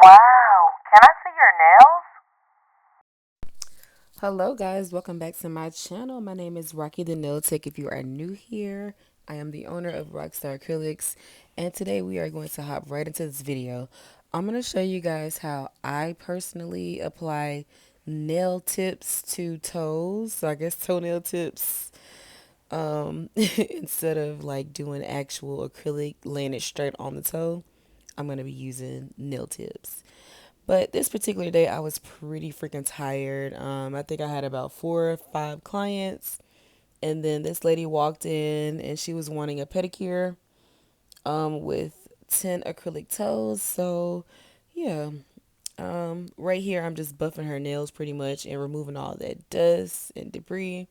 Wow, can I see your nails? Hello, guys. Welcome back to my channel. My name is Rockythenailtech. If you are new here, I am the owner of Rockstar Acrylics, and today we are going to hop right into this video. I'm going to show you guys how I personally apply nail tips to toes, so I guess toenail tips, instead of like doing actual acrylic, laying it straight on the toe. I'm going to be using nail tips. But this particular day, I was pretty freaking tired. I think I had about 4 or 5 clients. And then this lady walked in and she was wanting a pedicure with 10 acrylic toes. So, yeah, right here, I'm just buffing her nails pretty much and removing all that dust and debris.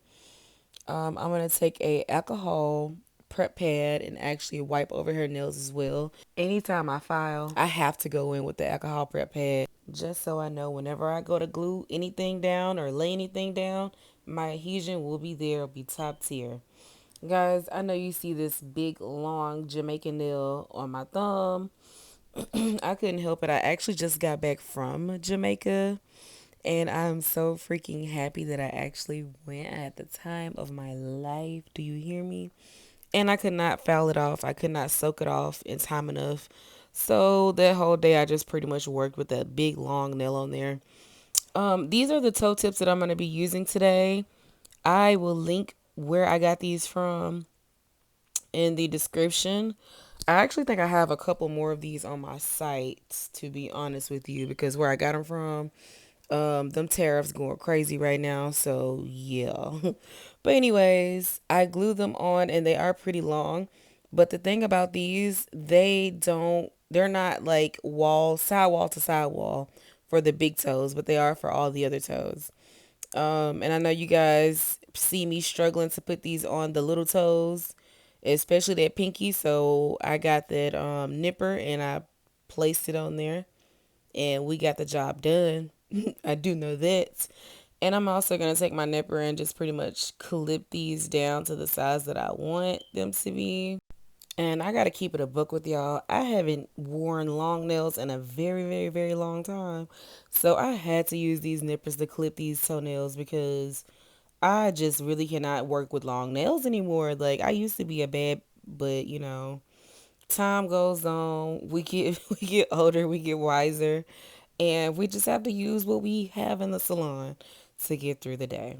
I'm going to take a alcohol prep pad and actually wipe over her nails as well. Anytime I file, I have to go in with the alcohol prep pad just so I know whenever I go to glue anything down or lay anything down, my adhesion will be there, will be top tier. Guys, I know you see this big long Jamaican nail on my thumb. I couldn't help it. I actually just got back from Jamaica and I'm so freaking happy that I actually went at the time of my life. Do you hear me? And I could not foul it off. I could not soak it off in time enough. So that whole day, I just pretty much worked with that big long nail on there. These are the toe tips that I'm going to be using today. I will link where I got these from in the description. I actually think I have a couple more of these on my site, to be honest with you, because where I got them from, them tariffs going crazy right now. So yeah. But anyways, I glue them on and they are pretty long. But the thing about these, they're not like sidewall to sidewall for the big toes, but they are for all the other toes. And I know you guys see me struggling to put these on the little toes, especially that pinky. So I got that nipper and I placed it on there and we got the job done. I do know that. And I'm also going to take my nipper and just pretty much clip these down to the size that I want them to be. And I got to keep it a book with y'all. I haven't worn long nails in a very, very, very long time. So I had to use these nippers to clip these toenails because I just really cannot work with long nails anymore. Like I used to be a bad, but time goes on. We get we get older, we get wiser, and we just have to use what we have in the salon to get through the day.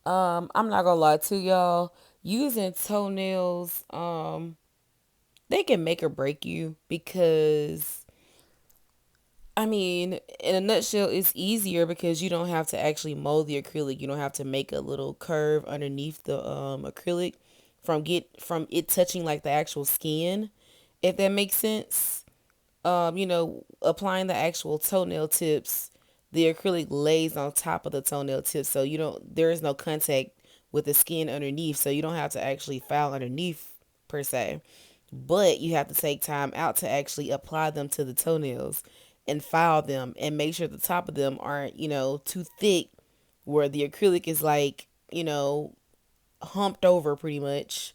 I'm not gonna lie to y'all. Using toenails, they can make or break you because I mean, in a nutshell, it's easier because you don't have to actually mold the acrylic. You don't have to make a little curve underneath the acrylic from it touching like the actual skin, if that makes sense. Applying the actual toenail tips, the acrylic lays on top of the toenail tips, so there is no contact with the skin underneath, so you don't have to actually file underneath per se. But you have to take time out to actually apply them to the toenails and file them and make sure the top of them aren't, too thick where the acrylic is like, humped over pretty much.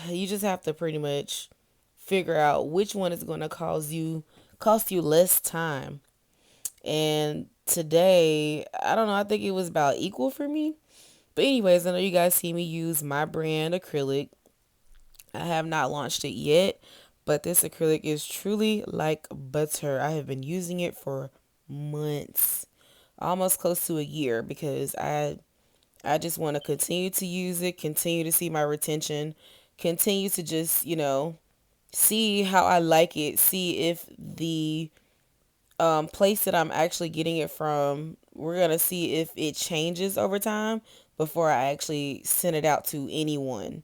You just have to pretty much figure out which one is going to cost you less time. And today, I don't know, I think it was about equal for me. But anyways, I know you guys see me use my brand acrylic. I have not launched it yet, but this acrylic is truly like butter. I have been using it for months, almost close to a year, because I just want to continue to use it, continue to see my retention, continue to just, see how I like it, see if the place that I'm actually getting it from, we're going to see if it changes over time before I actually send it out to anyone.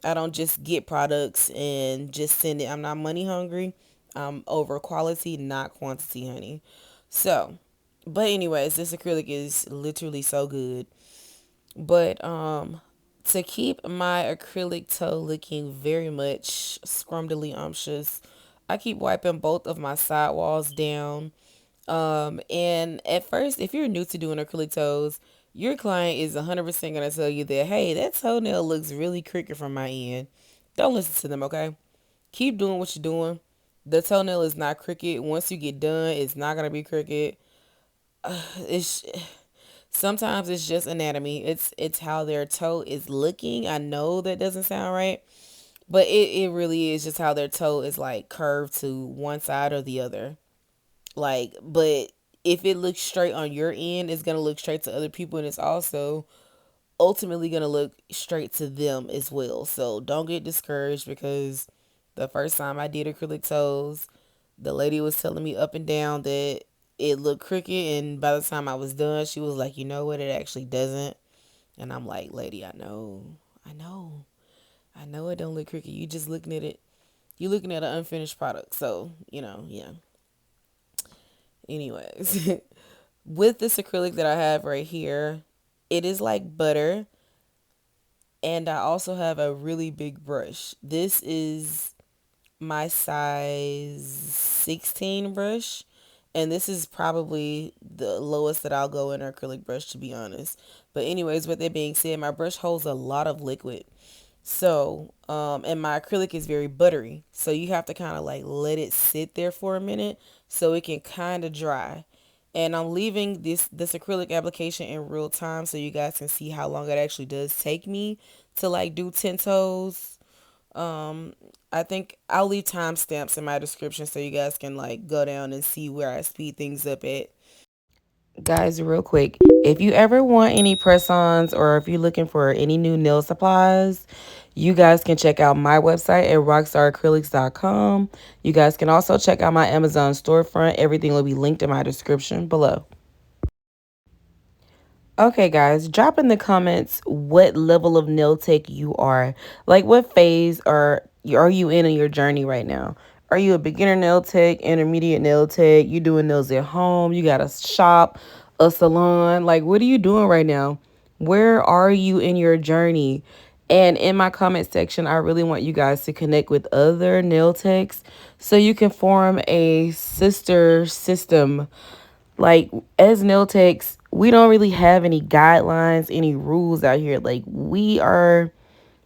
I don't just get products and just send it. I'm not money hungry. I'm over quality, not quantity, honey. So, but anyways, this acrylic is literally so good. But to keep my acrylic toe looking very much scrumdily umptious, I keep wiping both of my sidewalls down. And at first, if you're new to doing acrylic toes, your client is 100% going to tell you that, hey, that toenail looks really crooked from my end. Don't listen to them, okay? Keep doing what you're doing. The toenail is not crooked. Once you get done, it's not gonna be crooked. It's sometimes it's just anatomy. It's how their toe is looking. I know that doesn't sound right, but it really is just how their toe is like curved to one side or the other. Like, but if it looks straight on your end, it's gonna look straight to other people, and it's also ultimately gonna look straight to them as well. So don't get discouraged because the first time I did acrylic toes, the lady was telling me up and down that it looked crooked, and by the time I was done, she was like, "You know what? It actually doesn't." And I'm like, "Lady, I know it don't look crooked. You just looking at it. You looking at an unfinished product." So yeah. Anyways, with this acrylic that I have right here, it is like butter, and I also have a really big brush. This is my size 16 brush, and this is probably the lowest that I'll go in an acrylic brush, to be honest. But anyways, with that being said, my brush holds a lot of liquid. So, and my acrylic is very buttery. So you have to kind of like let it sit there for a minute so it can kind of dry. And I'm leaving this acrylic application in real time so you guys can see how long it actually does take me to like do 10 toes. Um, I think I'll leave timestamps in my description so you guys can like go down and see where I speed things up at. Guys, real quick, if you ever want any press-ons or if you're looking for any new nail supplies, you guys can check out my website at rockstaracrylics.com. You guys can also check out my Amazon storefront. Everything will be linked in my description below. Okay, guys, drop in the comments what level of nail tech you are. Like, what phase are you in your journey right now? Are you a beginner nail tech, intermediate nail tech? You doing nails at home? You got a shop, a salon? Like, what are you doing right now? Where are you in your journey? And in my comment section, I really want you guys to connect with other nail techs so you can form a sister system. Like, as nail techs, we don't really have any guidelines, any rules out here. Like, we are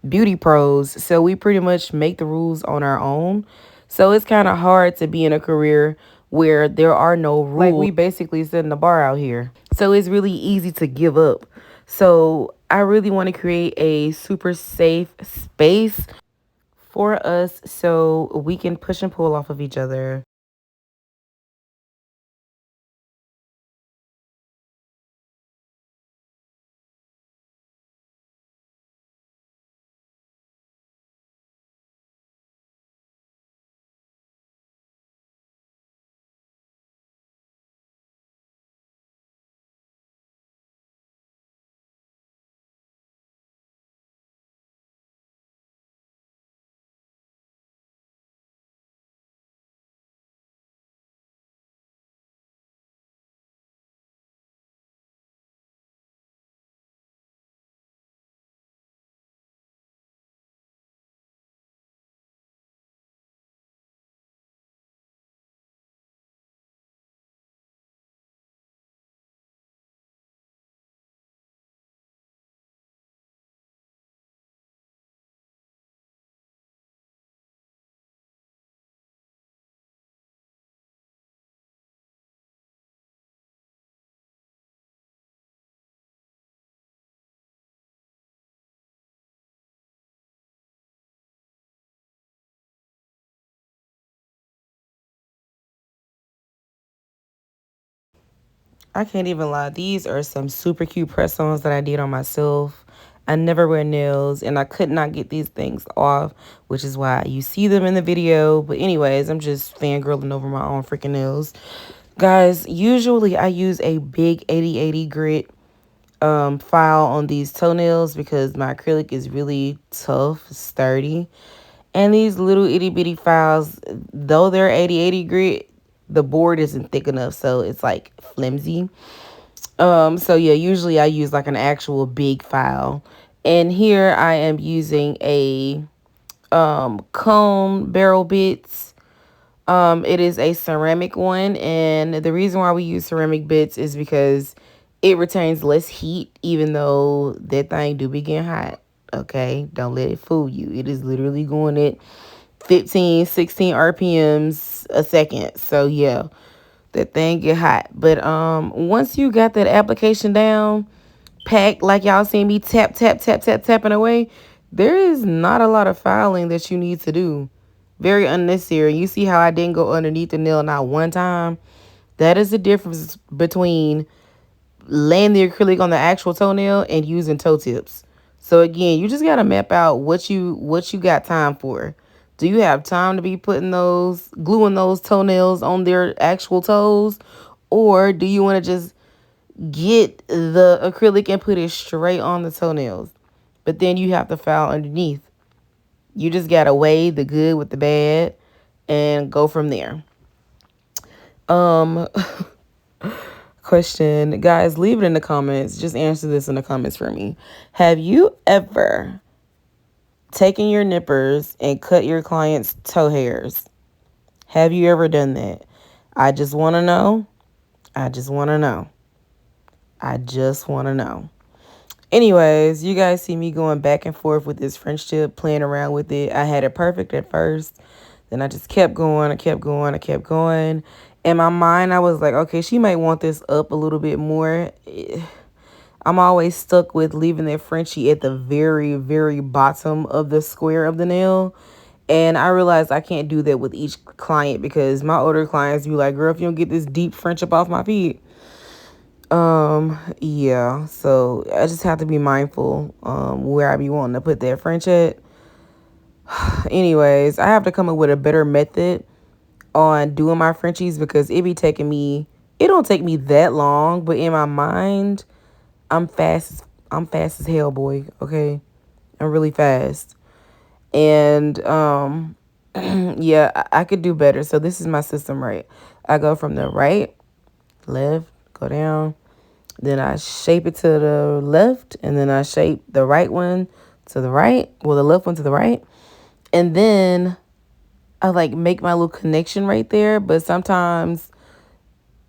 beauty pros, so we pretty much make the rules on our own. So it's kind of hard to be in a career where there are no rules. Like, we basically setting the bar out here. So it's really easy to give up. So I really want to create a super safe space for us so we can push and pull off of each other. I can't even lie. These are some super cute press-ons that I did on myself. I never wear nails, and I could not get these things off, which is why you see them in the video. But anyways, I'm just fangirling over my own freaking nails. Guys, usually I use a big 80/80 grit file on these toenails because my acrylic is really tough, sturdy. And these little itty bitty files, though they're 80/80 grit, the board isn't thick enough, so it's like flimsy. So yeah, usually I use like an actual big file. And here I am using a cone barrel bits. It is a ceramic one, and the reason why we use ceramic bits is because it retains less heat, even though that thing do be getting hot. Okay, don't let it fool you. It is literally going at 15, 16 RPMs a second. So yeah, that thing get hot. But once you got that application down, packed like y'all see me tapping away, there is not a lot of filing that you need to do. Very unnecessary. You see how I didn't go underneath the nail not one time? That is the difference between laying the acrylic on the actual toenail and using toe tips. So again, you just gotta map out what you got time for. Do you have time to be putting those gluing those toenails on their actual toes? Or do you want to just get the acrylic and put it straight on the toenails? But then you have to file underneath. You just gotta weigh the good with the bad and go from there. Um Question, guys, leave it in the comments. Just answer this in the comments for me. Have you ever taken your nippers and cut your client's toe hairs? Have you ever done that? I just want to know. I just want to know. I just want to know. Anyways, you guys see me going back and forth with this French tip, playing around with it. I had it perfect at first. Then I just kept going. I kept going. I kept going. In my mind, I was like, okay, she might want this up a little bit more. I'm always stuck with leaving that Frenchie at the very, very bottom of the square of the nail. And I realized I can't do that with each client because my older clients be like, girl, if you don't get this deep French up off my feet. Yeah, so I just have to be mindful where I be wanting to put that French at. Anyways, I have to come up with a better method on doing my Frenchies because it don't take me that long, but in my mind, I'm fast as hell, boy, okay? I'm really fast. And yeah, I could do better. So this is my system, right? I go from the right, left, go down, then I shape it to the left, and then I shape the right one to the right, well, the left one to the right, and then I like make my little connection right there. But sometimes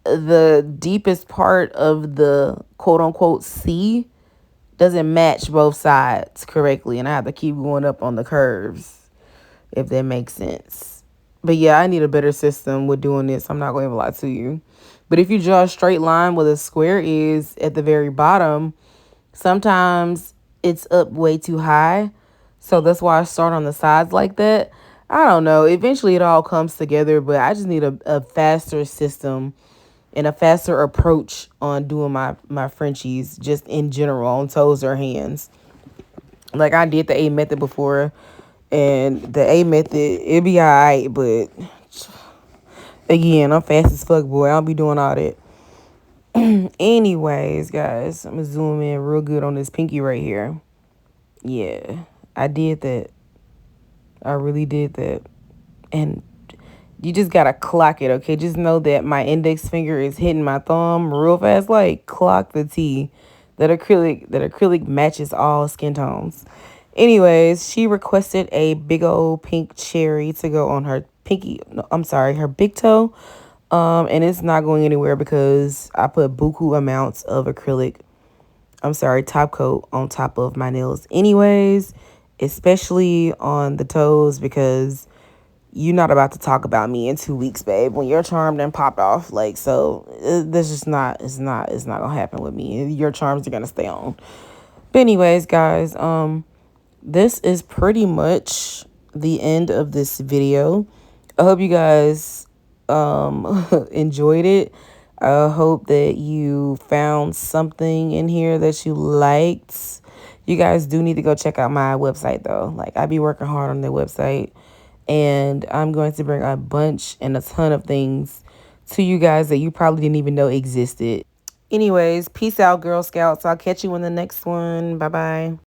the deepest part of the quote unquote C doesn't match both sides correctly, and I have to keep going up on the curves, if that makes sense. But yeah, I need a better system with doing this. I'm not going to lie to you. But if you draw a straight line where the square is at the very bottom, sometimes it's up way too high. So that's why I start on the sides like that. I don't know. Eventually it all comes together, but I just need a faster system and a faster approach on doing my Frenchies just in general on toes or hands. Like I did the A method before, and the A method, it be alright, but again, I'm fast as fuck, boy. I don't be doing all that. Anyways, guys, I'm gonna zoom in real good on this pinky right here. Yeah, I did that. I really did that. And you just gotta clock it, okay? Just know that my index finger is hitting my thumb real fast. Like, clock the T. That acrylic matches all skin tones. Anyways, she requested a big old pink cherry to go on her pinky. No, I'm sorry, her big toe. And it's not going anywhere because I put buku amounts of acrylic. I'm sorry, top coat on top of my nails. Anyways, especially on the toes because you're not about to talk about me in 2 weeks, babe, when your charm done popped off. Like, so this just not, it's not gonna happen with me. Your charms are gonna stay on. But anyways, guys, this is pretty much the end of this video. I hope you guys enjoyed it. I hope that you found something in here that you liked. You guys do need to go check out my website though. Like, I be working hard on the website, and I'm going to bring a bunch and a ton of things to you guys that you probably didn't even know existed. Anyways, peace out, Girl Scouts. I'll catch you in the next one. Bye-bye.